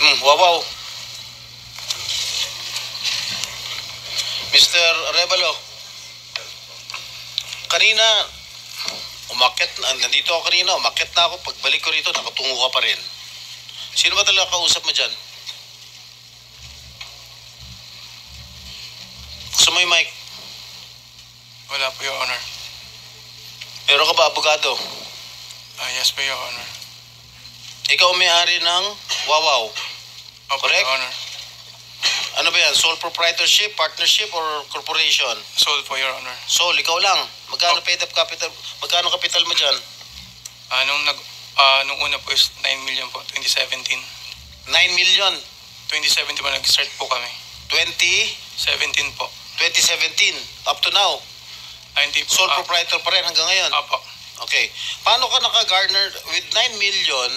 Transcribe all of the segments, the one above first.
Wawaw. Mr. Arevalo, kanina, nandito ako kanina, umakyat na ako. Pagbalik ko rito, nakatungo ka pa rin. Sino ba talaga kausap mo dyan? Gusto mo yung mic? Wala po, Your Honor. Pero ka ba abogado? Yes po, Your Honor. Ikaw may-ari ng Wawaw. Opo, Correct? Your Honor. Ano ba yan? Sole proprietorship, partnership, or corporation? Sole po, Your Honor. Sole, ikaw lang. Magkano paid up capital? Magkano capital mo dyan? Nung una po is 9 million po, 2017. 9 million. 2017 po, nag-start po kami. 17 po. 2017. Up to now. Hindi po. Sole proprietor pa rin hanggang ngayon. Apo. Okay. Paano ka naka-garner with 9 million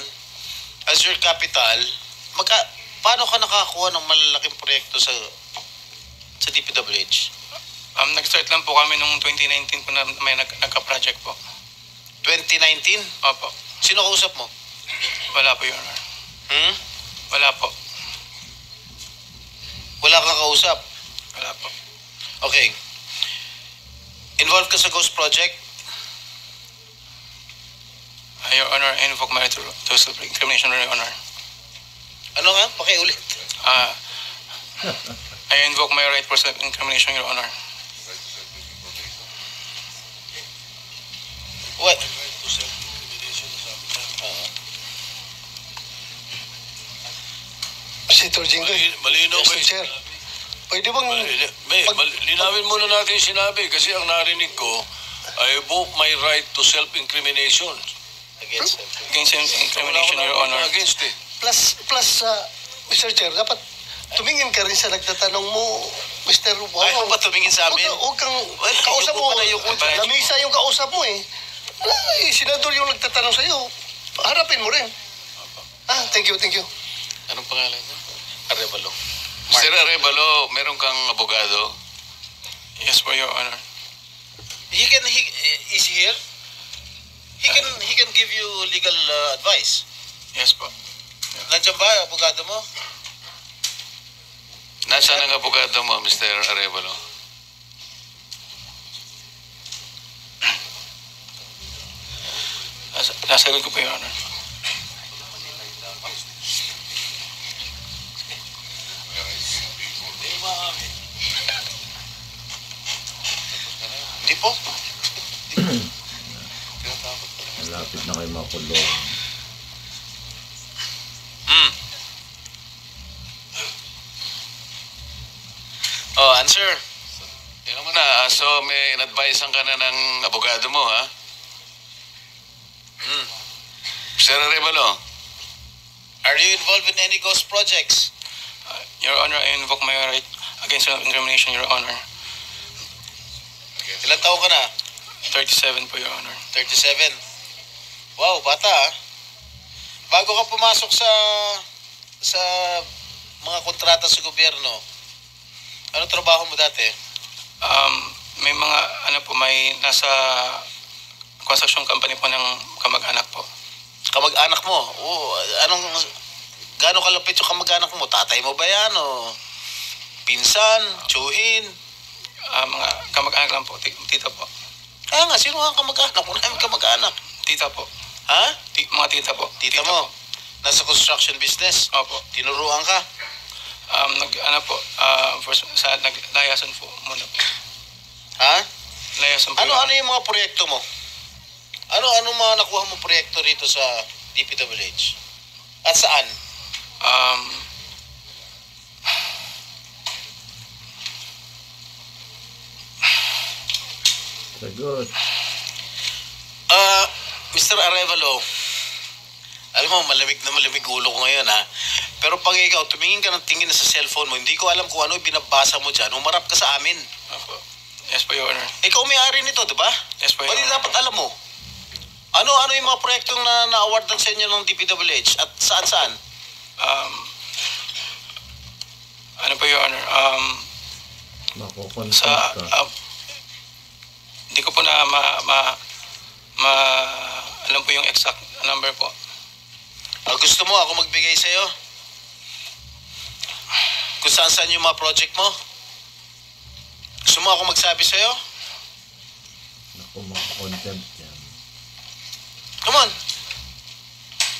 as your capital? Paano ka nakakuha ng malalaking proyekto sa DPWH? Nag-start lang po kami nung 2019 po na may nagka-project po. 2019? Opo. Sino kausap mo? Wala po, Your Honor. Wala po. Wala kang kausap? Wala po. Okay. Involved ka sa Ghost Project? Your Honor, I invoke my right to self-incrimination, Your Honor. Ano nga? Pakiulit. I invoke my right for self-incrimination, Your Honor. What? Senator Jinggoy. Malinaw ba? Mr. Chair. Pwede bang... Linawin muna natin yung sinabi kasi ang narinig ko, I invoke my right to self-incrimination. Against Self-incrimination, Your Honor. Against it. Plus, Mr. Chair, dapat tumingin ka rin sa nagtatanong mo, Mr. Wow. Ayaw ba tumingin sa amin? Huwag kang kausap mo. Lamisa yung kausap mo eh. Senador yung nagtatanong sa'yo. Harapin mo rin. Thank you. Anong pangalan niya? Arevalo. Mr. Arevalo, meron kang abogado? Yes po, Your Honor. Is he here? He can give you legal advice. Yes po. Nandiyan ba, abogado mo? Nasaan ang abogado mo, Mr. Arevalo? Nasa likod ko po, Your Honor. Hindi po. Malapit na kayo makulong. Oh, answer. Tingnan mo na, so may in-advisean ka na ng abogado mo, ha? Mr. Arevalo, Are you involved in any ghost projects? Your Honor, I invoke my right against self-incrimination, Your Honor. Ilan taon ka na? 37 po, Your Honor. 37. Wow, bata ah. Bago ka pumasok sa mga kontrata sa gobyerno, ano trabaho mo dati? May mga, may nasa construction company po ng kamag-anak po. Kamag-anak mo? Gaano kalapit yung kamag-anak mo? Tatay mo ba yan o pinsan, tsuhin? Mga kamag-anak lang po, tita po. Nga, sino ang kamag-anak? Wala namin kamag-anak. Tita po. Ha? Mga tita po. Tita mo? Nasa construction business? Opo. Tinuruan ka? Naglayasan po muna po. Ha? Layasan po. Ano yung mga proyekto mo? Ano mga nakuha mo proyekto rito sa DPWH? At saan? Sagot. Mr. Arevalo, alam mo, malamig ulo ko ngayon ha. Pero pag ikaw, tumingin ka ng tingin na sa cellphone mo, hindi ko alam kung ano binabasa mo dyan, umarap ka sa amin. Opo. Yes po, Your Honor. Ikaw may-ari nito, di ba? Yes po, Your Pwede Honor. dapat alam mo. Ano yung mga proyektong na-awardan sa inyo ng DPWH at saan-saan? Ano po, Your Honor? Makukonfirm ka. Hindi ko po na alam po yung exact number po. Gusto mo ako magbigay sa'yo? saan yung mga project mo? Gusto mo ako magsabi sa'yo? Naku, mga contempt yan. Come on.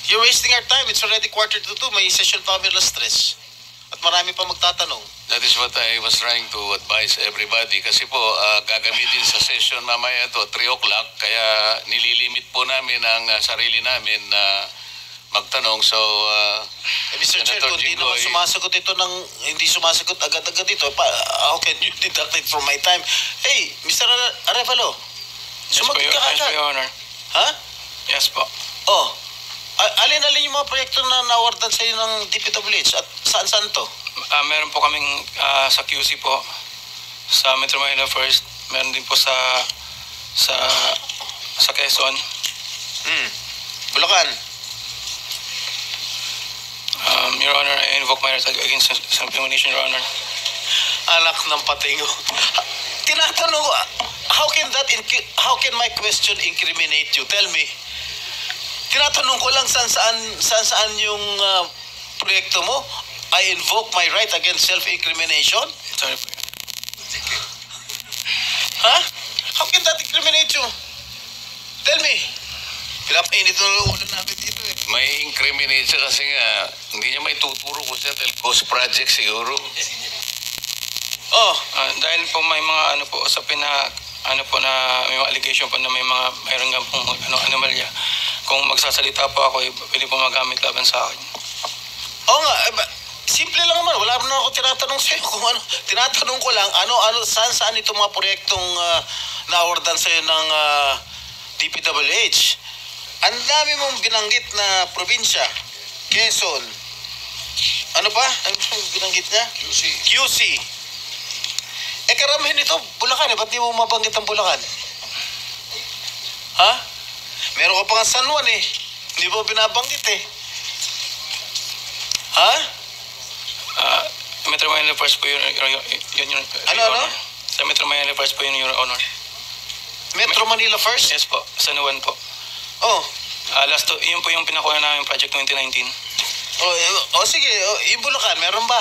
You're wasting our time. It's already 1:45. May session pa kami alas 3. At marami pa magtatanong. That is what I was trying to advise everybody. Kasi po, gagamitin sa session mamaya to 3 o'clock. Kaya nililimit po namin ang sarili namin na magtanong. So, Mr. Chair, Senator kung di naman Jinggoy, sumasagot ito hindi sumasagot agad-agad ito, how can you deduct it from my time? Hey, Mr. Arevalo, Yes po, sumagot ka yes po, agad. Your Honor. Ha? Yes po. Oh, alin-alin yung mga proyekto na nawardan sa'yo ng DPWH at saan-saan to? Meron po kaming sa QC po, sa Metro Manila First. Meron din po sa Quezon. Bulacan. Your Honor, I invoke my right against self-incrimination, Your Honor. Anak ng patingo. Tinatanong ko, how can my question incriminate you? Tell me. Tinatanong ko lang saan yung proyekto mo. I invoke my right against self-incrimination? Sorry po. Ha? How can that incriminate you? Tell me. Pinapainit na ulo namin dito eh. may incriminate siya kasi nga hindi niya may tuturo ko siya dahil ghost project siguro. Oh, Dahil po may mga usapin na na may mga allegation po na mayroon nga pong anomalya. Kung magsasalita po ako, pwede po magamit laban sa akin. oo nga. Simple lang naman. Wala naman ako tinatanong sa'yo kung ano. Tinatanong ko lang, saan itong mga proyektong na-awardan sa'yo ng DPWH. Ang dami mong binanggit na probinsya. Quezon. Ano pa? Ano yung binanggit niya? QC. Karamihan ito, Bulacan eh. Ba't di mo mabanggit ang Bulacan? Ha? Meron ka pa nga San Juan eh. Hindi mo binabanggit eh. Ha? Metro Manila First po yun, Your Ano? Honor. Sa Metro Manila First po yun, Your Honor. Metro Manila first? Yes po, San Juan po. Oh. Yun po yung pinakuha namin project 2019. Sige. Yung Bulacan, meron ba?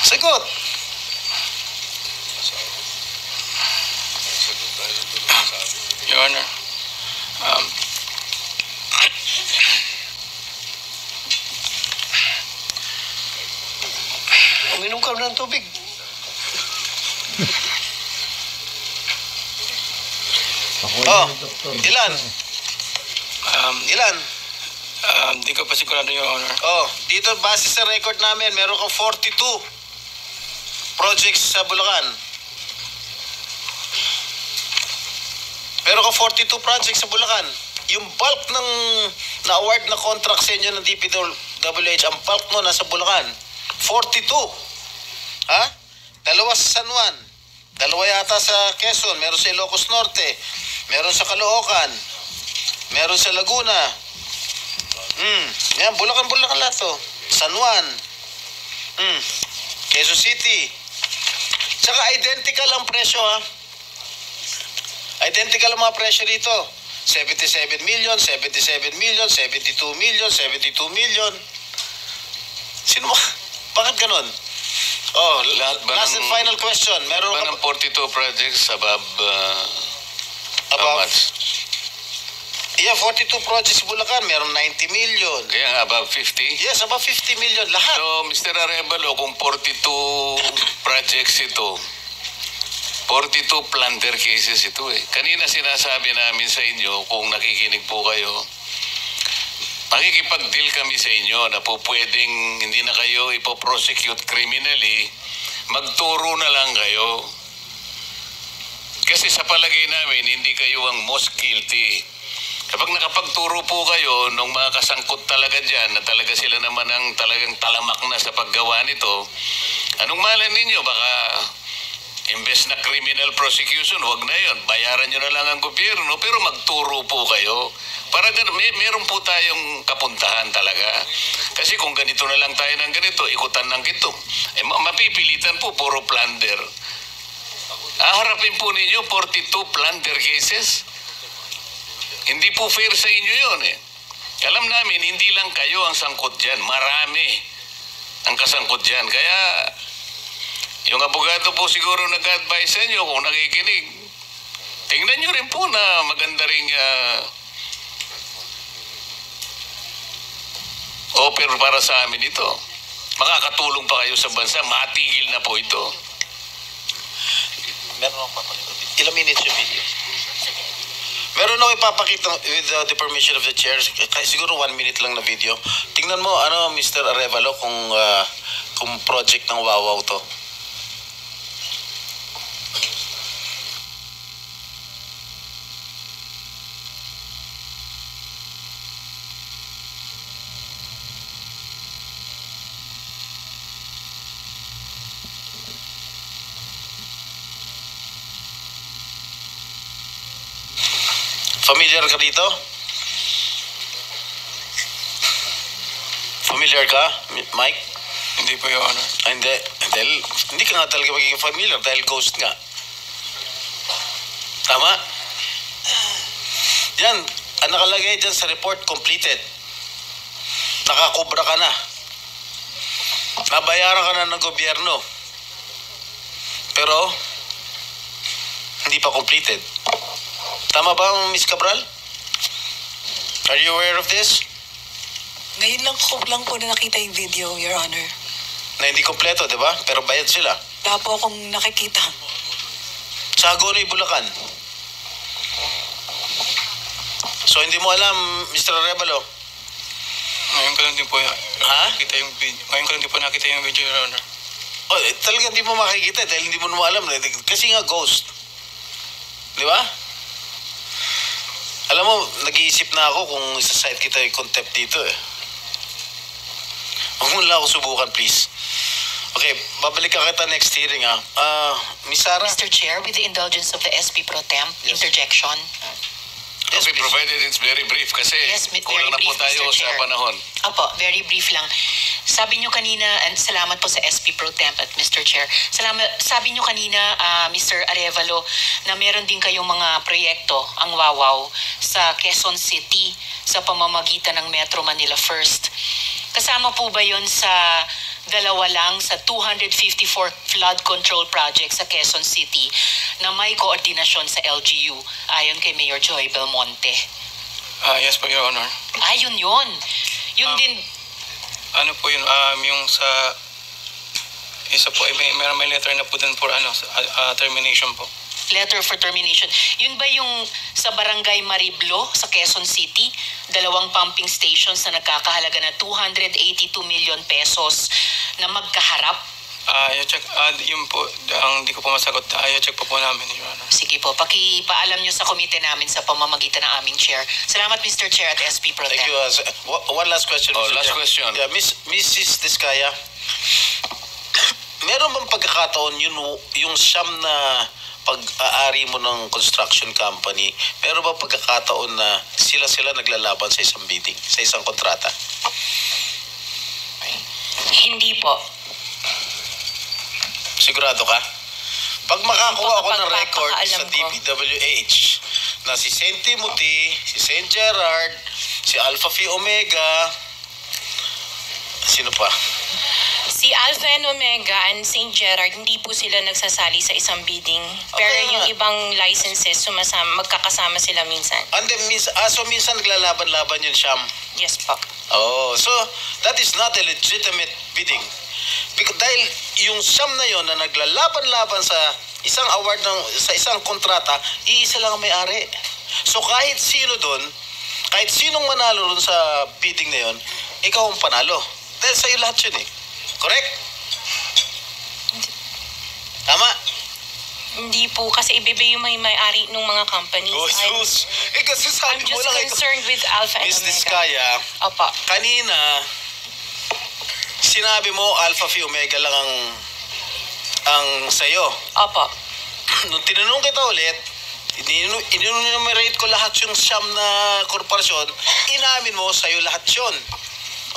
Sagot. Your Honor, Uminom ka ng tubig. Ako Oh, yung doktor. ilan? Ilan? di ko pa sigurado, Your Honor. Dito base sa record namin, meron kang 42 projects sa Bulacan. Meron kang 42 projects sa Bulacan. Yung bulk ng na-award na contract sa inyo ng DPWH, ang bulk mo nasa Bulacan. 42. Ha? Dalawa sa San Juan. Dalawa yata sa Quezon. Meron sa Ilocos Norte. Meron sa Caloocan. Meron sa Laguna. Yan, Bulacan lahat to. San Juan. Quezon City. Tsaka identical ang presyo ha. Identical ang mga presyo dito. 77 million, 77 million, 72 million, 72 million. Sino ba? Bakit ganon? Lahat ba Last and final question. Meron ba ka ng 42 projects above how above? much? Yeah, 42 projects sa Bulacan. Meron 90 million. Kaya nga above 50? Yes, above 50 million. Lahat. So, Mr. Arevalo, kung 42 projects ito, 42 plunder cases ito eh. Kanina sinasabi namin sa inyo, kung nakikinig po kayo, makikipag-deal kami sa inyo na po pwedeng hindi na kayo ipoprosecute criminally, magturo na lang kayo. Kasi sa palagay namin, hindi kayo ang most guilty. Kapag nakapagturo po kayo nung mga kasangkot talaga dyan, na talaga sila naman ang talagang talamak na sa paggawa nito, anong malay ninyo? Baka imbes na criminal prosecution, wag na yon. Bayaran nyo na lang ang gobyerno, pero magturo po kayo. Para meron po tayong kapuntahan talaga. Kasi kung ganito na lang tayo ng ganito, ikutan ng gito, mapipilitan po, puro plunder. Harapin po ninyo 42 plunder cases. Hindi po fair sa inyo yun eh. Alam namin, hindi lang kayo ang sangkot dyan. Marami ang kasangkot dyan. Kaya, yung abogado po siguro nag-advise sa inyo kung nakikinig. Tingnan nyo rin po na maganda ring offer para sa amin ito. Makakatulong pa kayo sa bansa. Matigil na po ito. Meron akong papakita. Ilang minutes yung video? Meron ako ipapakita with the permission of the chair. Siguro 1 minute lang na video. Tingnan mo, Mr. Arevalo, kung project ng Wawaw to. Familiar ka dito? Familiar ka, Mike? Hindi po, Your Honor. Hindi. Hindi ka nga talaga magiging familiar dahil ghost nga. Tama? Yan. Ang nakalagay dyan sa report, completed. Nakakubra ka na. Nabayaran ka na ng gobyerno. Pero, hindi pa completed. Tama ba, Miss Cabral? Are you aware of this? Ngayon lang po na nakita yung video, Your Honor. Na hindi kompleto, di ba? Pero bayad sila. Wala po akong nakikita. Sa Hagonoy, Bulacan. So, hindi mo alam, Mr. Arevalo? Ngayon ko lang din po nakita yung video. Ngayon ko lang din po nakita yung video, Your Honor. Oh, talagang hindi mo makikita dahil hindi mo alam. Kasi nga ghost. Di ba? Alam mo, nag-iisip na ako kung isa-site kita yung contempt dito eh. Huwag mo lang ako subukan, please. Okay, babalik ka kita next hearing ha. Miss Sarah? Mr. Chair, with the indulgence of the SP Pro Temp, Yes. interjection. Yes, Okay, please. provided it's very brief kasi Yes, kulang na very po brief, tayo Mr. sa Chair. panahon. Opo, very brief lang. Sabi nyo kanina, and salamat po sa SP Pro Temp at Mr. Chair. Sabi nyo kanina, Mr. Arevalo, na meron din kayong mga proyekto, ang Wawaw, sa Quezon City sa pamamagitan ng Metro Manila First. Kasama po ba yon sa dalawa lang sa 254 flood control projects sa Quezon City na may koordinasyon sa LGU ayon kay Mayor Joy Belmonte? Yes po, Your Honor. Yun. Yun din. Ano po yun, yung sa isa po, may letter na po dun for termination po. Letter for termination. Yun ba yung sa Barangay Mariblo sa Quezon City? 2 pumping stations na nagkakahalaga na 282 million pesos na magkaharap? I-check, yun po, ang di ko po masagot. I-check po namin, Your Honor. Sige po, pakipaalam nyo sa komite namin sa pamamagitan ng aming chair. Salamat, Mr. Chair at SP Pro Tem. Thank you. One last question, Oh, Mr. last Chair. question. Yeah, Mrs. Diskaya, meron bang pagkakataon yung siyam na pag-aari mo ng construction company, meron bang pagkakataon na sila naglalaban sa isang bidding, sa isang kontrata? Hindi po. Sigurado ka? Pag makakuha ako ng Pagpapakaalam record sa ko. DPWH na si St. Timothy, si St. Gerard, si Alpha Phi Omega, sino pa? Si Alpha and Omega and St. Gerard, hindi po sila nagsasali sa isang bidding. Pero Okay. yung ibang licenses, magkakasama sila minsan. And then, so minsan naglalaban-laban yun, Sham. Yes po. Oh, so that is not a legitimate bidding. Dahil yung siyam na yon na naglalaban-laban sa isang award sa isang kontrata, iisa lang ang may-ari. So kahit sino doon, kahit sinong manalo doon sa bidding na yon, ikaw ang panalo. Dahil sa'yo lahat yun eh. Correct? Tama? Hindi po, kasi iba yung may-ari ng mga companies. Oh, sus. Kasi sabi I'm mo just lang, concerned with Alpha and Miss Omega. Diskaya, Opo. kanina, sinabi mo Alpha Phi Omega lang ang sa'yo. Opo. Nung tinanong kita ulit, in-enumerate ko lahat yung siyam na korporasyon, inamin mo sa'yo lahat yun.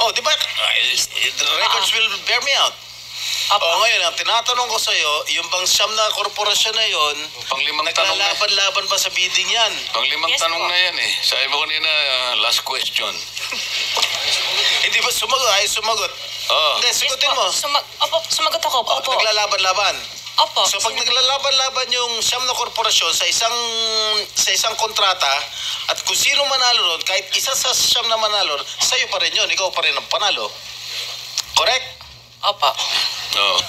Oh, di ba? The records will bear me out. Opo. Ngayon, ang tinatanong ko sa'yo, yung bang siyam na korporasyon na yon, Panglimang tanong na. naglalaban-laban ba sa bidding yan? Panglimang Yes tanong po. na yan eh. Sabi mo kanina, last question. Hindi ba sumagot? Ay, sumagot. Oh. Hindi, sagutin mo. Opo, sumagot ako. Opo. Naglalaban-laban. Opo. So pag naglalaban-laban yung siyam na korporasyon sa isang kontrata at kung sino manalo ron, kahit isa sa siyam na manalo, sa'yo pa rin yun, ikaw pa rin ang panalo. Correct? Opo. Oh.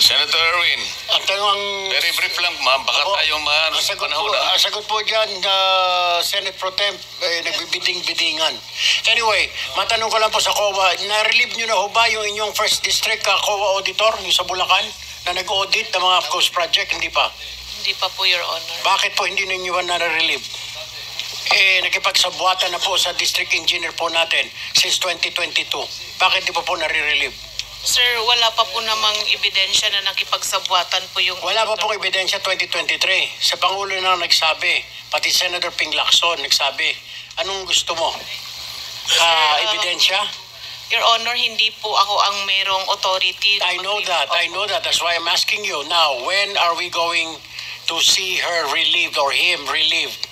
Senator Erwin, Ang tanong, very brief lang ma'am. Baka Opo. tayo ang sagot po, panahon na. ang sagot po dyan, Senate Pro Temp, nagbibiding-bidingan. Anyway, matanong ko lang po sa COA, na-relieve nyo na ho ba yung inyong first district COA auditor, yung sa Bulacan, na nag-audit ng mga ghost project? Hindi pa. Hindi pa po, Your Honor. Bakit po hindi ninyo ba na-relieve? Nakipagsabuatan na po sa district engineer po natin since 2022. Bakit di pa po nare-relieve? Sir, wala pa po namang ebidensya na nakipagsabuatan po yung... Wala pa pong ebidensya 2023. Sa Pangulo na nagsabi, pati Senator Ping Lacson nagsabi. Anong gusto mo? Ebidensya? Your Honor, hindi po ako ang merong authority. I know that. I know that. That's why I'm asking you now, when are we going to see her relieved or him relieved?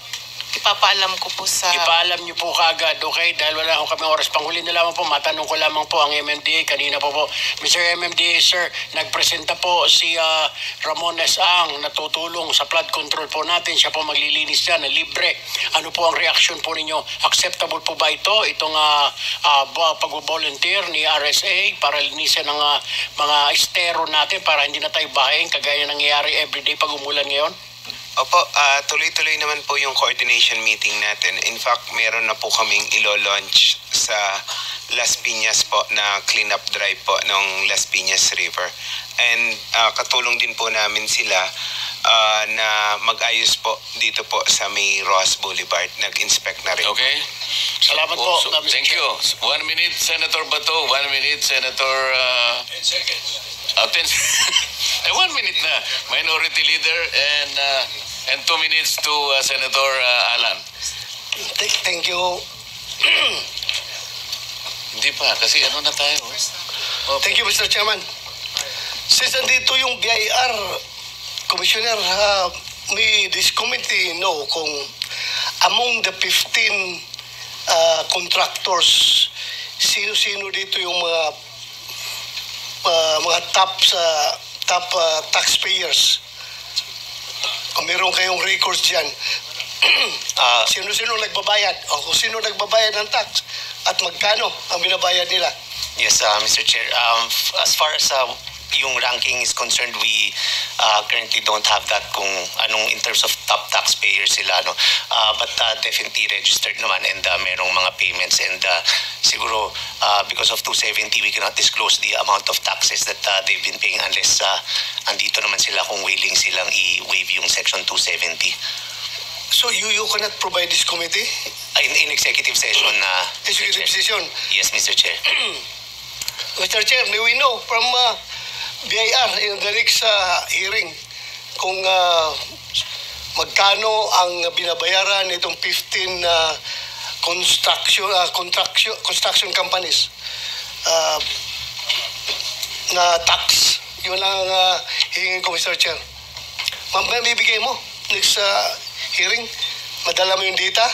Ipapaalam ko po sa... Ipaalam niyo po kaagad, okay? Dahil wala akong kami oras. Panghuli na lamang po, matanong ko lamang po ang MMDA. Kanina po, Mr. MMDA, sir, nagpresenta po si Ramon S. Ang natutulong sa flood control po natin. Siya po maglilinis dyan, na libre. Ano po ang reaction po ninyo? Acceptable po ba ito? Itong pag-volunteer ni RSA para linisin ng mga estero natin para hindi na tayo bahayin kagaya nangyayari everyday pag umulan ngayon? Opo, tuloy-tuloy naman po yung coordination meeting natin. In fact, meron na po kaming ilo-launch sa Las Piñas po na cleanup drive po ng Las Piñas River. And katulong din po namin sila na mag-ayos po dito po sa may Ross Boulevard. Nag-inspect na rin. Okay? Salamat po. Mr. Thank you. 1 minute, Senator Bato. 1 minute, Senator... 10 1 minute na. Minority Leader and 2 minutes to Senator Alan. Thank you. Hindi pa, kasi ano na tayo? Thank you, Mr. Chairman. Since nandito yung BIR, Commissioner, may this committee know kung among the 15 contractors, sino-sino dito yung mga top taxpayers. Kung meron kayong records dyan, sino-sino nagbabayad o kung sino nagbabayad ng tax at magkano ang binabayad nila. Yes, Mr. Chair. As far as yung ranking is concerned, we currently don't have that kung anong in terms of top taxpayers sila. No? But definitely registered naman and merong mga payments. And siguro because of 270, we cannot disclose the amount of taxes that they've been paying unless andito naman sila kung willing silang i-waive yung Section 270. So you cannot provide this committee? In executive session. Executive session? Yes, Mr. Chair. Mr. Chair, may we know from BIR in the next hearing kung magkano ang binabayaran nitong 15 construction companies na tax. Yun lang hingin ko, Mr. Chair. Bibigay mo next hearing. Madala mo yung data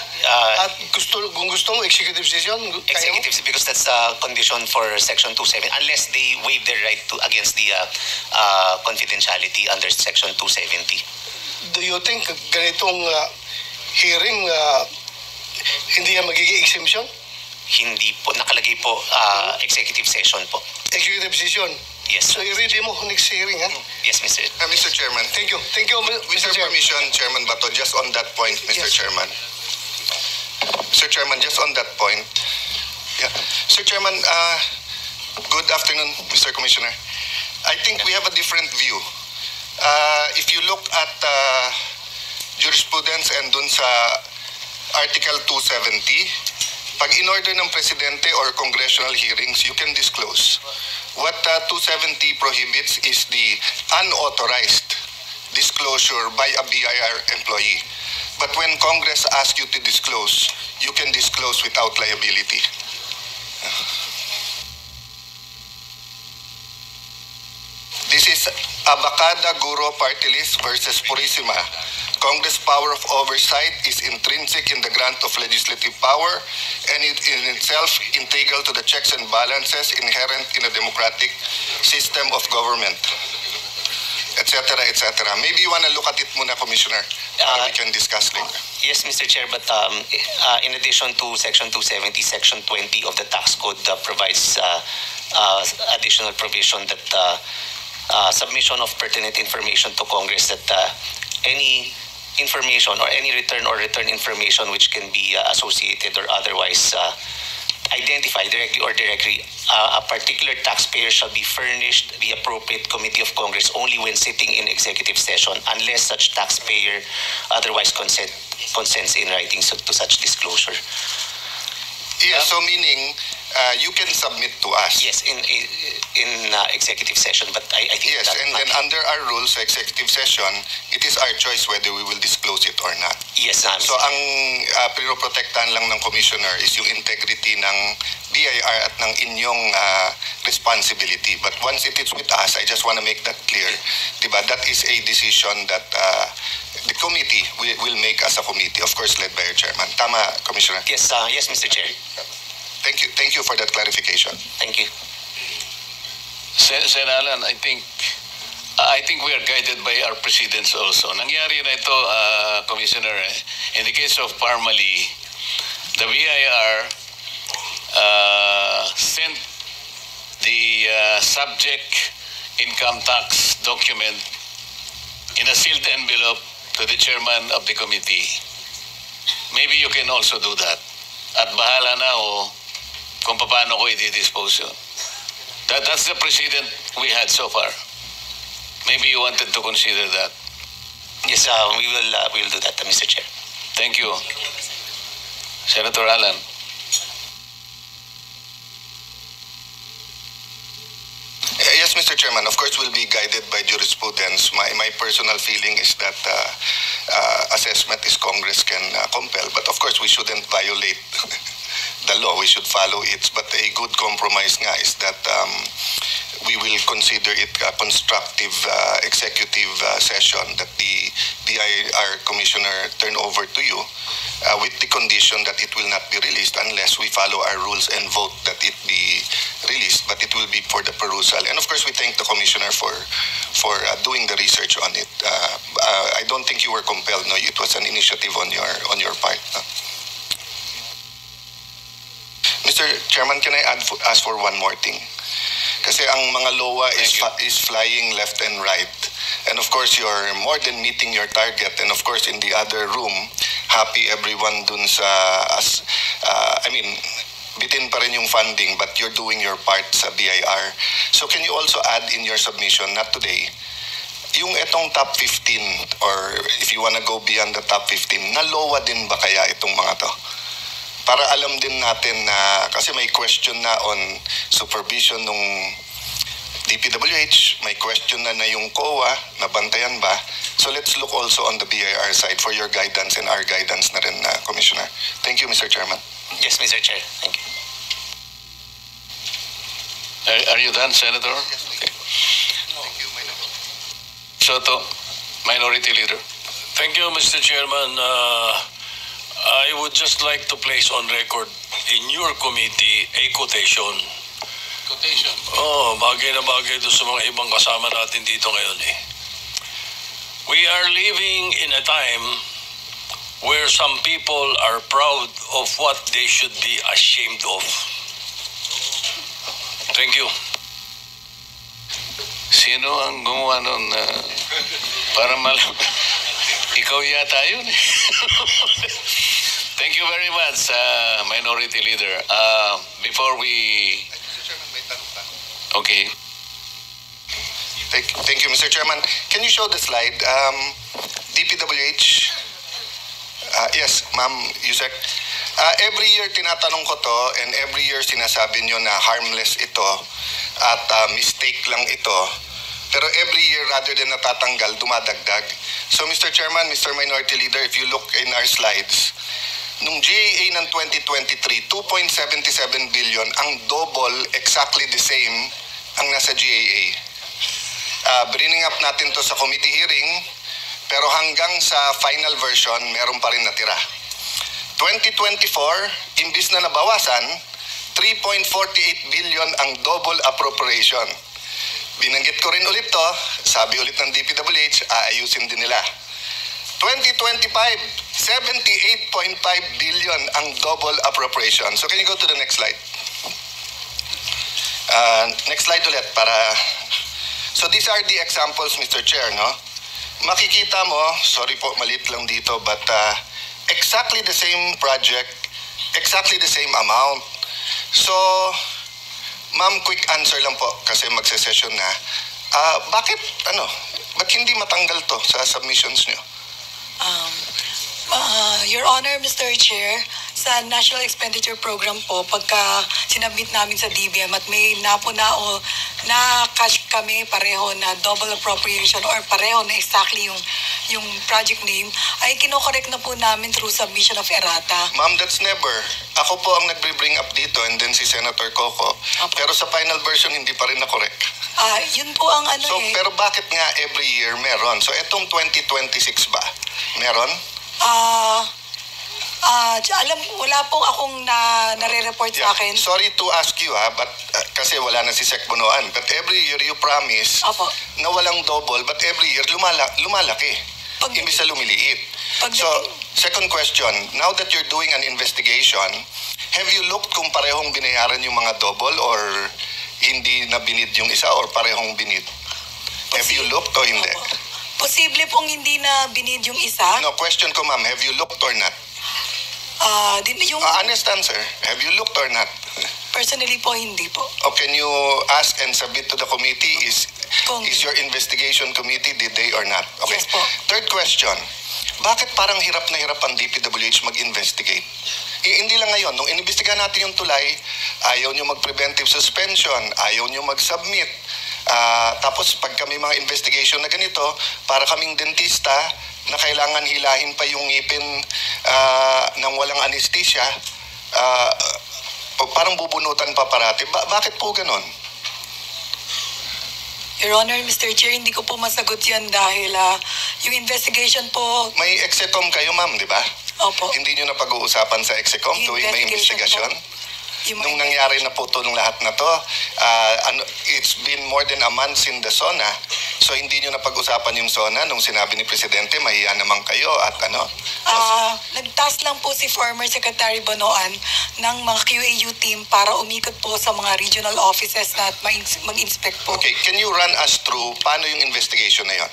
at kung gusto mo, executive session. Executive, because that's a condition for Section 270, unless they waive their right to against the confidentiality under Section 270. Do you think ganitong hearing hindi yan magiging exemption? Hindi po, nakalagay po executive session po. Executive session? Yes. So i-ready mo next hearing, ha? Yes, Mr. Mr. Chairman. Thank you. Thank you, With Mr. your Chair. permission, Chairman Bato, just on that point, Mr. Yes. Chairman. Mr. Chairman, just on that point. Yeah. Mr. Chairman, good afternoon, Mr. Commissioner. I think we have a different view. If you look at jurisprudence and dun sa Article 270, pag in-order ng Presidente or congressional hearings, you can disclose. What 270 prohibits is the unauthorized disclosure by a BIR employee. But when Congress asks you to disclose, you can disclose without liability. is Abacada Guro Party List versus Purisima. Congress power of oversight is intrinsic in the grant of legislative power and it in itself integral to the checks and balances inherent in a democratic system of government, etc., etc. Maybe you want to look at it muna, Commissioner, we can discuss later. Yes, Mr. Chair, but in addition to Section 270, Section 20 of the Tax Code provides additional provision that submission of pertinent information to Congress, that any information or any return information which can be associated or otherwise identified directly or indirectly, a particular taxpayer shall be furnished the appropriate committee of Congress only when sitting in executive session, unless such taxpayer otherwise consents in writing to such disclosure. Yes, so meaning you can submit to us. Yes, in executive session, but I think yes, and then under our rules sa executive session, it is our choice whether we will disclose it or not. Yes, so ang pinoprotektahan lang ng Commissioner is yung integrity ng BIR at ng inyong responsibility. But once it is with us, I just want to make that clear. Diba? That is a decision that the committee will make as a committee, of course led by your chairman. Tama, Commissioner? Yes, yes, Mr. Chair. Thank you for that clarification. Thank you. Sen Alan, I think we are guided by our precedents also. Nangyari na ito, Commissioner, in the case of Parmali, the BIR sent the subject income tax document in a sealed envelope to the chairman of the committee. Maybe you can also do that. At bahala na ako kung paano ko i-dispose yun. That's the precedent we had so far. Maybe you wanted to consider that. Yes, we will do that, Mr. Chair. Thank you. Senator Alan. Yes, Mr. Chairman. Of course, we'll be guided by jurisprudence. My personal feeling is that assessment is Congress can compel. But of course, we shouldn't violate the law. We should follow it. But a good compromise nga is that we will consider it a constructive executive session that the BIR Commissioner turn over to you with the condition that it will not be released unless we follow our rules and vote that it be released, but it will be for the perusal. And of course, we thank the Commissioner for doing the research on it. I don't think you were compelled, no? It was an initiative on your part. No? Mr. Chairman, can I ask for one more thing? Kasi ang mga LOA is flying left and right. And of course, you're more than meeting your target. And of course, in the other room, happy everyone dun sa, bitin pa rin yung funding, but you're doing your part sa BIR. So can you also add in your submission, not today, yung etong top 15, or if you wanna go beyond the top 15, na LOA din ba kaya itong mga to? Para alam din natin na, kasi may question na on supervision nung DPWH, may question na yung COA, nabantayan ba? So let's look also on the BIR side for your guidance and our guidance na rin, Commissioner. Thank you, Mr. Chairman. Yes, Mr. Chair. Thank you. Are you done, Senator? Yes, thank you. Thank you, Soto, Minority Leader. Thank you, Mr. Chairman. I would just like to place on record in your committee a quotation. Quotation? Oh, bagay na bagay doon sa mga ibang kasama natin dito ngayon eh. We are living in a time where some people are proud of what they should be ashamed of. Thank you. Sino ang gumawa nun? Para malam. Ikaw yata yun eh. Thank you very much, Minority Leader. Before we... Okay. Thank you, Mr. Chairman. Can you show the slide? DPWH? Yes, Ma'am Yusek. Every year tinatanong ko to, and every year sinasabi nyo na harmless ito at mistake lang ito. Pero every year, rather than natatanggal, dumadagdag. So, Mr. Chairman, Mr. Minority Leader, if you look in our slides, nung GAA ng 2023, 2.77 billion, ang double, exactly the same, ang nasa GAA. bringing up natin to sa committee hearing, pero hanggang sa final version, meron pa rin natira. 2024, imbis na nabawasan, 3.48 billion ang double appropriation. Binanggit ko rin ulit to, sabi ulit ng DPWH, aayusin din nila. 2025, 78.5 billion ang double appropriation. So can you go to the next slide? Next slide ulit para... So these are the examples, Mr. Chair, no? Makikita mo, sorry po, maliit lang dito, but exactly the same project, exactly the same amount. So, ma'am, quick answer lang po kasi magse-session na. Bakit hindi matanggal to sa submissions nyo? Your Honor, Mr. Chair, sa National Expenditure Program po, pagka sinabit namin sa DBM at may na-cash kami pareho na double appropriation or pareho na exactly yung project name, ay kinokorek na po namin through submission of errata. Ma'am, that's never. Ako po ang nagbe-bring up dito and then si Senator Coco. Pero sa final version, hindi pa rin na-correct. Yun po ang So, pero bakit nga every year meron? So, itong 2026 ba? Meron? Wala pong akong nare-report sa akin. Sorry to ask you but kasi wala na si Sec Bunuan. But every year you promise na walang double, but every year lumalaki. Imbis na lumiliit. So, second question, now that you're doing an investigation, have you looked kung parehong binayaran yung mga double or hindi na binid yung isa or parehong binid? Have you looked o hindi? Posible pong hindi na binid yung isa. No, question ko ma'am, have you looked or not? Honest answer, have you looked or not? Personally po, hindi po. O can you ask and submit to the committee, is your investigation committee, did they or not? Okay. Yes po. Third question, bakit parang hirap na hirap ang DPWH mag-investigate? Hindi lang ngayon, nung inimbestigahan natin yung tulay, ayaw nyo mag-preventive suspension, ayaw nyo mag-submit. Tapos pag kami mga investigation na ganito, para kaming dentista na kailangan hilahin pa yung ngipin ng walang anesthesia, parang bubunutan pa parati. Bakit po ganon? Your Honor, Mr. Chair, hindi ko po masagot yan dahil yung investigation po... May EXECOM kayo, ma'am, di ba? Opo. Hindi nyo na pag-uusapan sa EXECOM tuwing may investigasyon? Nung nangyari na po ito nung lahat na to, it's been more than a month in the SONA. So hindi nyo na pag-usapan yung SONA nung sinabi ni Presidente, mahiya naman kayo at nagtask lang po si former Secretary Bonoan ng mga QAU team para umikot po sa mga regional offices na mag-inspect po. Okay, can you run us through paano yung investigation na yon?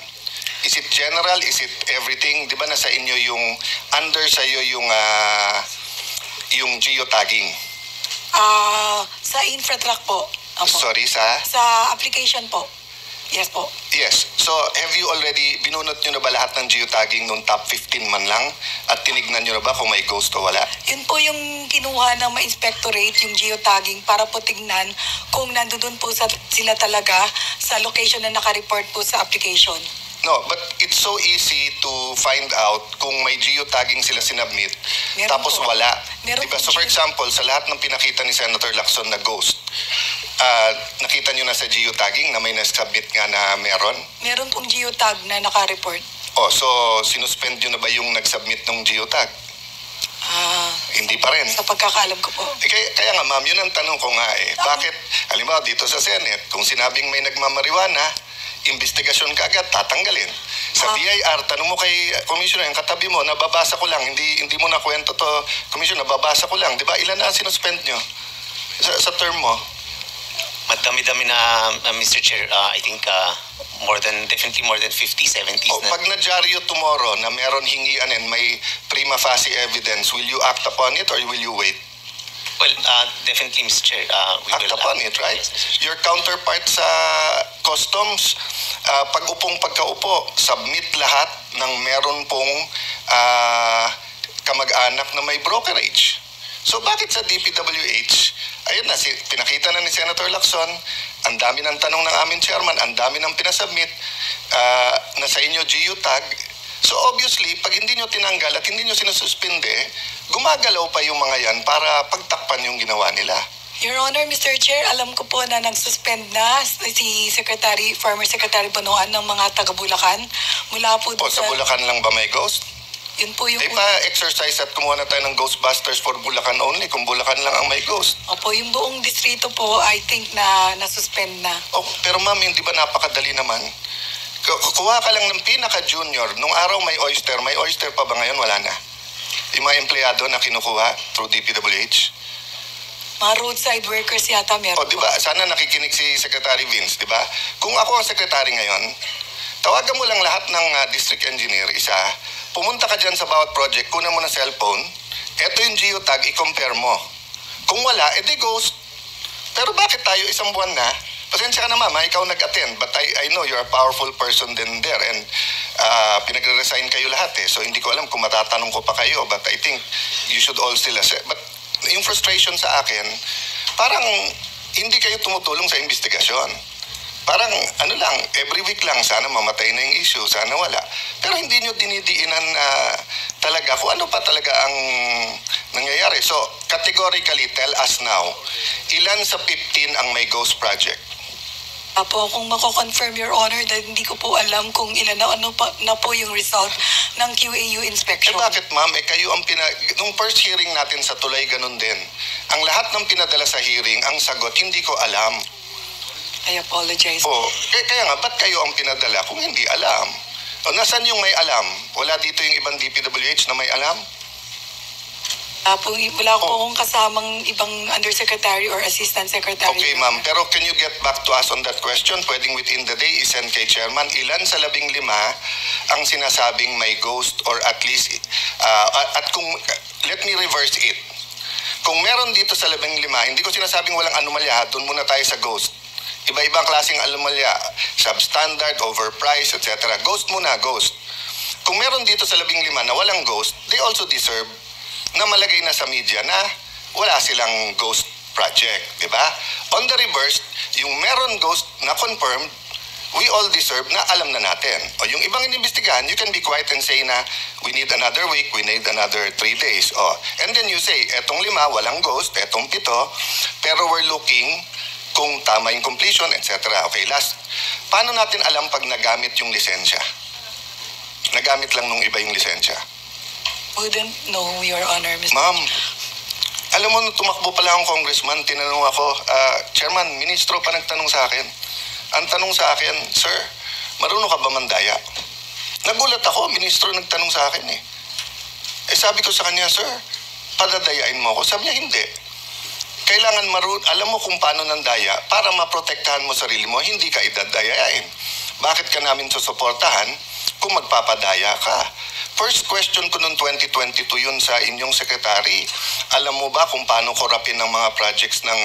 Is it general? Is it everything? Di ba nasa inyo yung, under sa iyo yung geotagging? Sa infratrack po. Sorry, Sa application po. Yes po. Yes. So, have you already, binunot nyo na ba lahat ng geotagging nung top 15 man lang? At tinignan nyo na ba kung may ghost o wala? Yun po yung kinuha ng ma-inspectorate, yung geotagging, para po tignan kung nandoon po sila talaga sa location na naka-report po sa application. No, but it's so easy to find out kung may geotagging sila sinubmit, tapos po wala. Diba? So for example, sa lahat ng pinakita ni Senator Lacson na ghost, nakita nyo na sa geotagging na may nasubmit nga na meron? Meron pong geotag na naka-report. So sinuspend nyo na ba yung nag-submit ng geotag? Hindi pa rin. Sa pagkakaalam ko po. Kaya nga ma'am, yun ang tanong ko nga Bakit, halimbawa dito sa Senate, kung sinabing may nagmamariwana, investigasyon ka agad, tatanggalin. Sa BIR, tanong mo kay Commissioner, yung katabi mo, nababasa ko lang, hindi mo na kwento to, Commissioner, nababasa ko lang. Di ba? Ilan na sinuspend nyo sa term mo? Madami-dami na, Mr. Chair, I think definitely more than 50, 70s na. Pag na-dyaryo tomorrow na meron hingian and may prima facie evidence, will you act upon it or will you wait? Well, definitely, Mr. Chair, we will act upon it, right? Yes, your counterpart sa customs, pagkaupo, submit lahat ng meron pong kamag-anak na may brokerage. So bakit sa DPWH, ayun na, pinakita na ni Senator Lacson, ang dami ng tanong ng aming chairman, ang dami ng pinasubmit, na sa inyo geotag. So obviously, pag hindi nyo tinanggal at hindi nyo sinususpinde, gumagalaw pa yung mga yan para pagtakpan yung ginawa nila. Your Honor, Mr. Chair, alam ko po na nag-suspend na si former Secretary Bonoan ng mga taga-Bulacan mula po O sa Bulacan lang ba may ghost? Yun po yung... exercise at kumuha na tayo ng Ghostbusters for Bulacan only kung Bulacan lang ang may ghost. Opo, yung buong distrito po, I think na nasuspend na. Oh, pero ma'am, hindi ba napakadali naman? Kuha ka lang ng pinaka-junior. Nung araw may oyster pa ba ngayon? Wala na. Yung mga empleyado na kinukuha through DPWH. Mga roadside workers yata meron. O, di ba? Sana nakikinig si Secretary Vince, di ba? Kung ako ang secretary ngayon, tawagan mo lang lahat ng district engineer, isa, pumunta ka dyan sa bawat project, kunan mo na cellphone, eto yung geotag, i-compare mo. Kung wala, edi ghost. Pero bakit tayo isang buwan na? Pasensya ka na mama, ikaw nag-attend, but I know you're a powerful person din there, and pinagre-resign kayo lahat eh. So hindi ko alam kung matatanong ko pa kayo, but I think you should all still assess. But yung frustration sa akin, parang hindi kayo tumutulong sa investigasyon. Parang ano lang, every week lang, sana mamatay na yung issue, sana wala. Pero hindi nyo dinidiinan talaga kung ano pa talaga ang nangyayari. So, categorically, tell us now, ilan sa 15 ang may ghost project? Apo, kung mako-confirm, Your Honor, dahil hindi ko po alam kung ilan na po yung result ng QAU inspection. Eh bakit ma'am, kayo ang nung first hearing natin sa Tulay, ganun din. Ang lahat ng pinadala sa hearing, ang sagot, hindi ko alam. I apologize. Kaya nga, ba't kayo ang pinadala kung hindi alam? O, nasan yung may alam? Wala dito yung ibang DPWH na may alam? Wala po akong kasamang ibang undersecretary or assistant secretary. Okay, ma'am. Pero can you get back to us on that question? Pwedeng within the day, isend kay Chairman. Ilan sa 15 ang sinasabing may ghost or at least, at kung, let me reverse it. Kung meron dito sa 15, hindi ko sinasabing walang anomalya, doon muna tayo sa ghost. Iba-ibang klaseng anomalya, substandard, overpriced, etc. Ghost muna, ghost. Kung meron dito sa 15 na walang ghost, they also deserve na malagay na sa media na wala silang ghost project, di ba? On the reverse, yung meron ghost na confirmed, we all deserve na alam na natin. O yung ibang inimbestigahan, you can be quiet and say na we need another week, we need another 3 days. O, and then you say, etong 5, walang ghost, etong 7, pero we're looking kung tama yung completion, etc. Okay, last. Paano natin alam pag nagamit yung lisensya? Nagamit lang nung iba yung lisensya. Wouldn't know, Your Honor, Mr. Ma'am, alam mo, nung tumakbo pala akong congressman, tinanong ako, Chairman, ministro pa nagtanong sa akin. Ang tanong sa akin, Sir, marunong ka ba mandaya? Nagulat ako, ministro nagtanong sa akin eh. Sabi ko sa kanya, Sir, padadayain mo ako. Sabi niya, hindi. Kailangan alam mo kung paano nandaya para maprotektahan mo sarili mo, hindi ka idadayain. Bakit ka namin susuportahan kung magpapadaya ka? First question ko noong 2022 yun sa inyong secretary. Alam mo ba kung paano korapin ng mga projects ng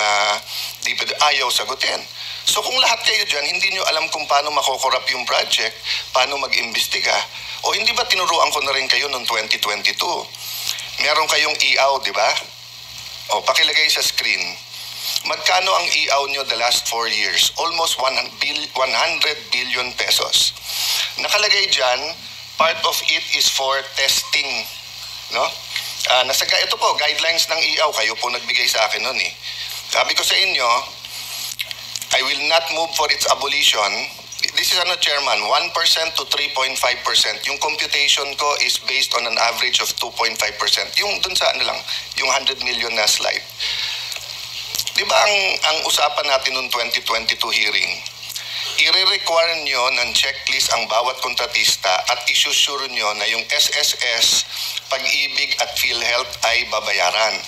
DPWH? Ayaw sagutin. So kung lahat kayo dyan, hindi nyo alam kung paano makokorap yung project, paano mag-imbestiga, o hindi ba tinuruan ko na rin kayo noong 2022? Meron kayong EAW, di ba? O, pakilagay sa screen. Magkano ang EAW nyo the last 4 years? Almost 100 billion pesos. Nakalagay dyan, part of it is for testing. No? Ito po, guidelines ng EAW. Kayo po nagbigay sa akin nun eh. Sabi ko sa inyo, I will not move for its abolition. This is Chairman, 1% to 3.5%. Yung computation ko is based on an average of 2.5%. Yung dun sa yung 100 million na slide. Di ba ang usapan natin noong 2022 hearing, i-require nyo ng checklist ang bawat kontratista at isusure nyo na yung SSS, Pag-ibig at PhilHealth ay babayaran.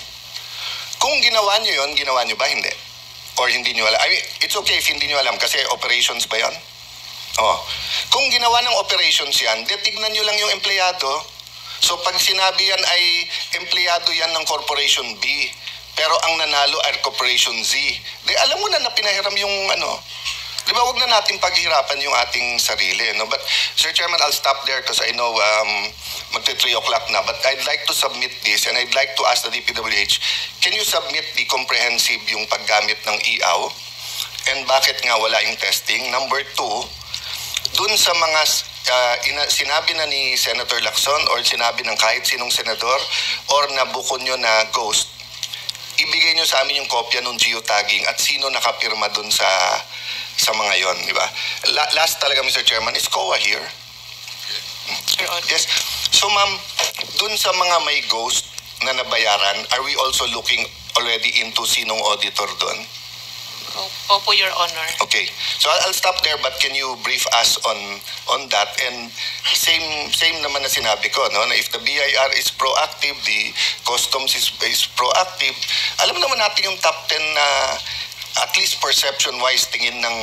Kung ginawa nyo yun, ginawa nyo ba? Hindi. Or hindi nyo alam. I mean, it's okay if hindi nyo alam kasi operations ba yun? Kung ginawa ng operations yan, tignan nyo lang yung empleyado. So pag sinabi yan ay empleyado yan ng Corporation B, pero ang nanalo ay Corporation Z, alam mo na pinahiram yung Di ba, huwag na natin paghirapan yung ating sarili, no? But, Sir Chairman, I'll stop there because I know magti 3 o'clock na. But I'd like to submit this and I'd like to ask the DPWH, can you submit the comprehensive yung paggamit ng EAW? And bakit nga wala yung testing? Number 2, dun sa mga sinabi na ni Senator Lacson or sinabi ng kahit sinong senador or nabukon nyo na ghost, ibigay nyo sa amin yung kopya ng geotagging at sino nakapirma dun sa mga yon, di ba? Last talaga, Mr. Chairman, is COA here? Yes. So ma'am, dun sa mga may ghost na nabayaran, are we also looking already into sinong auditor dun? Opo, Your Honor. Okay. So I'll stop there, but can you brief us on that? And same naman na sinabi ko, no, na if the BIR is proactive, the customs is proactive, alam naman natin yung top 10 na at least perception-wise tingin ng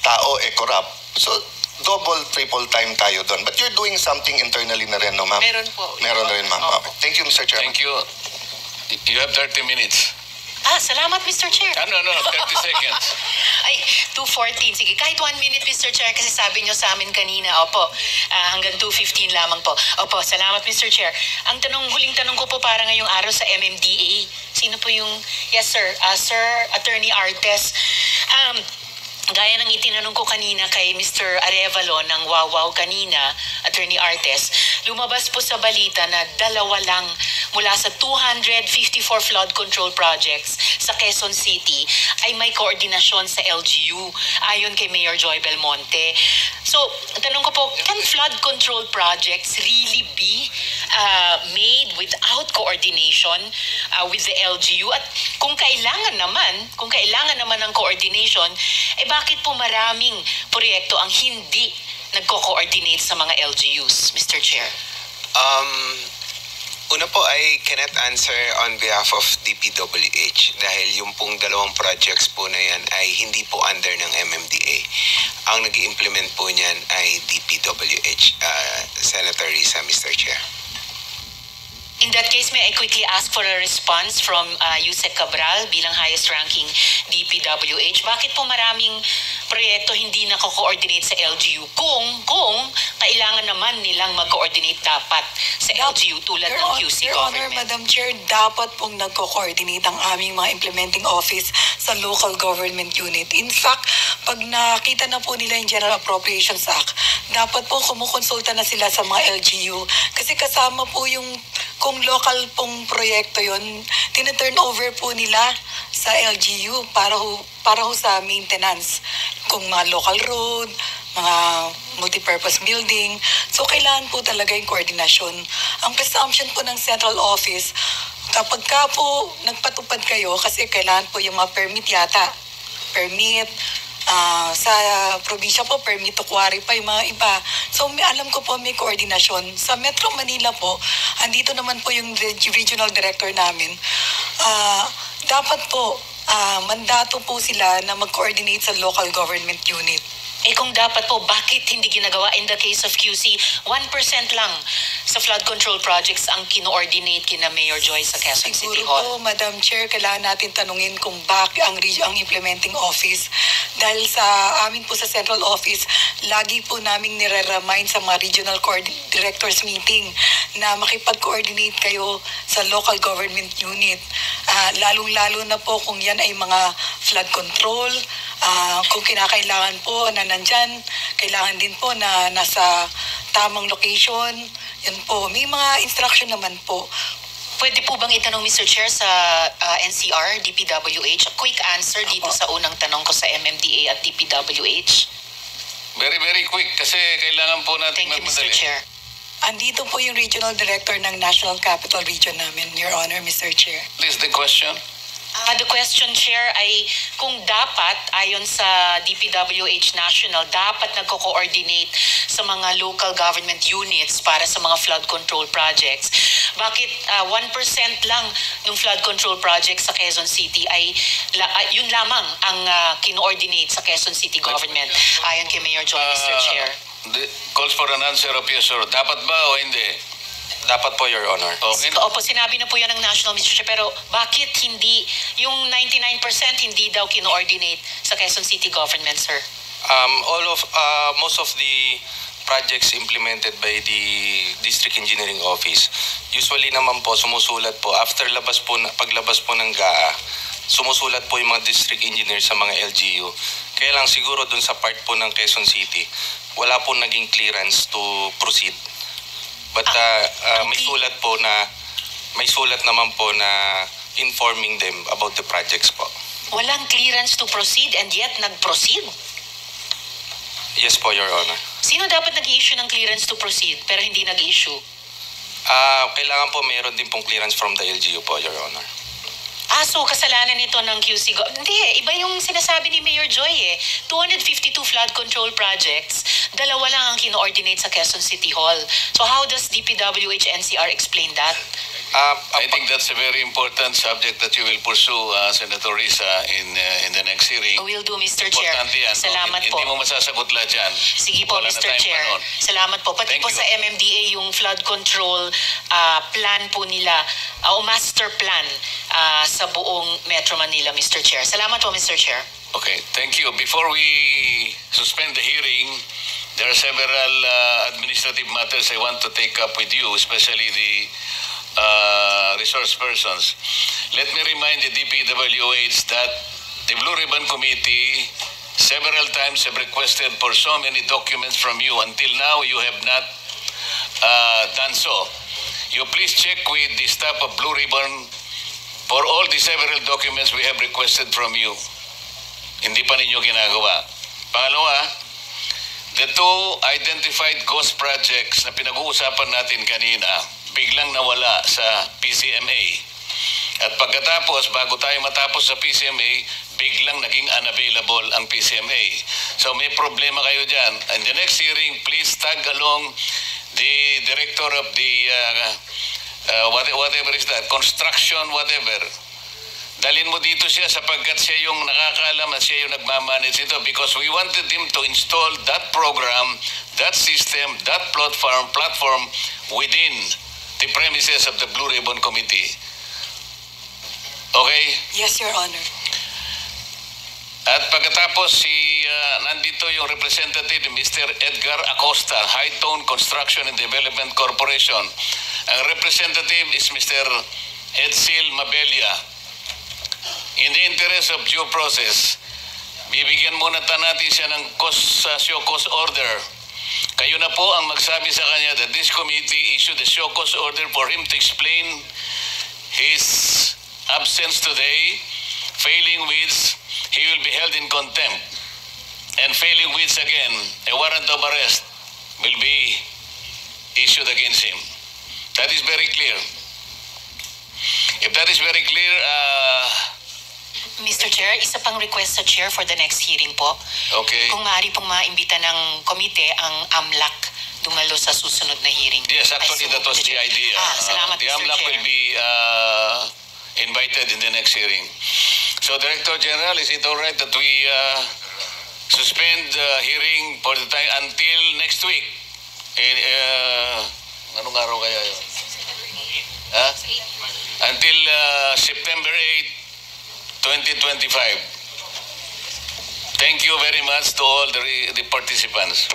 tao corrupt. So double, triple time tayo doon. But you're doing something internally na rin, no, ma'am? Meron po. Meron na rin, ma'am. Okay. Thank you, Mr. Chairman. Thank you. You have 30 minutes. Salamat, Mr. Chair. No, 30 seconds. Ay, 2:14. Sige, kahit 1 minute, Mr. Chair, kasi sabi nyo sa amin kanina, opo, hanggang 2:15 lamang po. Opo, salamat, Mr. Chair. Ang huling tanong ko po para ngayong araw sa MMDA. Sino po yung, yes, sir, Sir Attorney Artes. Gaya ng itinanong ko kanina kay Mr. Arevalo ng Wawaw kanina, Attorney Artes, lumabas po sa balita na 2 lang mula sa 254 flood control projects sa Quezon City ay may koordinasyon sa LGU, ayon kay Mayor Joy Belmonte. So, tanong ko po, can flood control projects really be made without coordination with the LGU? At kung kailangan naman ng coordination, bakit po maraming proyekto ang hindi nagko-coordinate sa mga LGUs, Mr. Chair? Una po, I cannot answer on behalf of DPWH dahil yung pong 2 projects po na yan ay hindi po under ng MMDA. Ang nag-i-implement po niyan ay DPWH, Senator Risa, Mr. Chair. In that case, may I quickly ask for a response from Yusek Cabral bilang highest-ranking DPWH. Bakit po maraming proyekto hindi nako-coordinate sa LGU kung kailangan naman nilang mag-coordinate dapat sa LGU tulad ng QC Your government? Honor, Madam Chair, dapat pong nagko-coordinate ang aming mga implementing office sa local government unit. In fact, pag nakita na po nila yung General Appropriations Act, dapat po kumukonsulta na sila sa mga LGU kasi kasama po yung kung local pong proyekto yon, tina-turn over po nila sa LGU para ho sa maintenance. Kung mga local road, mga multipurpose building. So, kailangan po talaga yung koordinasyon. Ang presumption po ng central office, kapag ka po nagpatupad kayo, kasi kailangan po yung mga permit yata. Permit, sa probinsya po, permit to quarry pa yung mga iba. So, alam ko po may koordinasyon. Sa Metro Manila po, andito naman po yung regional director namin. Dapat po, mandato po sila na mag-coordinate sa local government unit. Kung dapat po, bakit hindi ginagawa? In the case of QC, 1% lang sa flood control projects ang kino-ordinate kina Mayor Joy sa Quezon City Hall. Siguro po, Madam Chair, kailangan natin tanungin kung bakit ang implementing office. Dahil sa amin po sa central office, lagi po naming nire-remind sa mga regional directors meeting na makipag-coordinate kayo sa local government unit. Lalong-lalo na po kung yan ay mga flood control, kung kinakailangan po na nandyan, kailangan din po na nasa tamang location. Yan po. May mga instruction naman po. Pwede po bang itanong, Mr. Chair, sa NCR, DPWH? A quick answer dito sa unang tanong ko sa MMDA at DPWH. Very, very quick kasi kailangan po natin Thank you, Mr. magmadali. Chair. Andito po yung regional director ng National Capital Region namin, Your Honor, Mr. Chair. Please, the question. The question, Chair, ay kung dapat, ayon sa DPWH National, dapat nagko-coordinate sa mga local government units para sa mga flood control projects. Bakit 1% lang ng flood control projects sa Quezon City ay yun lamang ang kino-ordinate sa Quezon City government, ayon kay Mayor Joy, Mr. Chair? Calls for an answer of yes or dapat ba o hindi? Dapat po, Your Honor. Okay. Opo, sinabi na po yan ng National, Mr. Chair, pero bakit hindi, yung 99% hindi daw kino-ordinate sa Quezon City government, sir? Most of the projects implemented by the District Engineering Office, usually naman po sumusulat po, paglabas po ng GAA, sumusulat po yung mga district engineers sa mga LGU. Kaya lang siguro dun sa part po ng Quezon City, wala po naging clearance to proceed. But may sulat naman po na informing them about the projects po. Walang clearance to proceed and yet nag-proceed? Yes po, Your Honor. Sino dapat nag-i-issue ng clearance to proceed pero hindi nag-issue? Kailangan po meron din pong clearance from the LGU po, Your Honor. So kasalanan nito ng QC Hindi, iba yung sinasabi ni Mayor Joy eh. 252 flood control projects, dalawa lang ang kino-ordinate sa Quezon City Hall. So how does DPWH NCR explain that? I think that's a very important subject that you will pursue, Senator Risa, in the next hearing. Will do, Mr. Chair. Importante yan. Salamat po. Hindi mo masasagot lahat yan. Sige po, Wala na Mr. tayong Chair. panahon. Salamat po. Pati Thank po you. sa MMDA, yung flood control plan po nila, o master plan sa buong Metro Manila, Mr. Chair. Salamat po, Mr. Chair. Okay, thank you. Before we suspend the hearing, there are several administrative matters I want to take up with you, especially the resource persons. Let me remind the DPWH that the Blue Ribbon Committee several times have requested for so many documents from you. Until now, you have not done so. You please check with the staff of Blue Ribbon for all the several documents we have requested from you. Hindi pa ninyo ginagawa. Pangalawa, the two identified ghost projects na pinag-uusapan natin kanina, biglang nawala sa PCMA. At pagkatapos, bago tayo matapos sa PCMA, biglang naging unavailable ang PCMA. So may problema kayo dyan. In the next hearing, please tag along the director of the whatever is that, construction, whatever. Dalhin mo dito siya sapagkat siya yung nakakaalam at siya yung nagmamanage ito because we wanted him to install that program, that system, that platform within the premises of the Blue Ribbon Committee. Okay? Yes, Your Honor. At pagkatapos nandito yung representative Mr. Edgar Acosta, High Tone Construction and Development Corporation. Ang representative is Mr. Edsil Mabella. In the interest of due process, bibigyan muna natin siya ng show cause order. Kayo na po ang magsabi sa kanya that this committee issued a show cause order for him to explain his absence today, failing which he will be held in contempt, and failing which again, a warrant of arrest will be issued against him. That is very clear. If that is very clear, Mr. Chair, isa pang request sa Chair for the next hearing po. okay. Kung maaari pong maimbita ng komite ang AMLAC dumalo sa susunod na hearing. Yes, actually that was the idea. Salamat, The Mr. AMLAC Chair. will be invited in the next hearing. So, Director General, is it all right that we suspend the hearing for the time until next week? Anong araw kaya yun? Until September 8, 2025. Thank you very much to all the participants.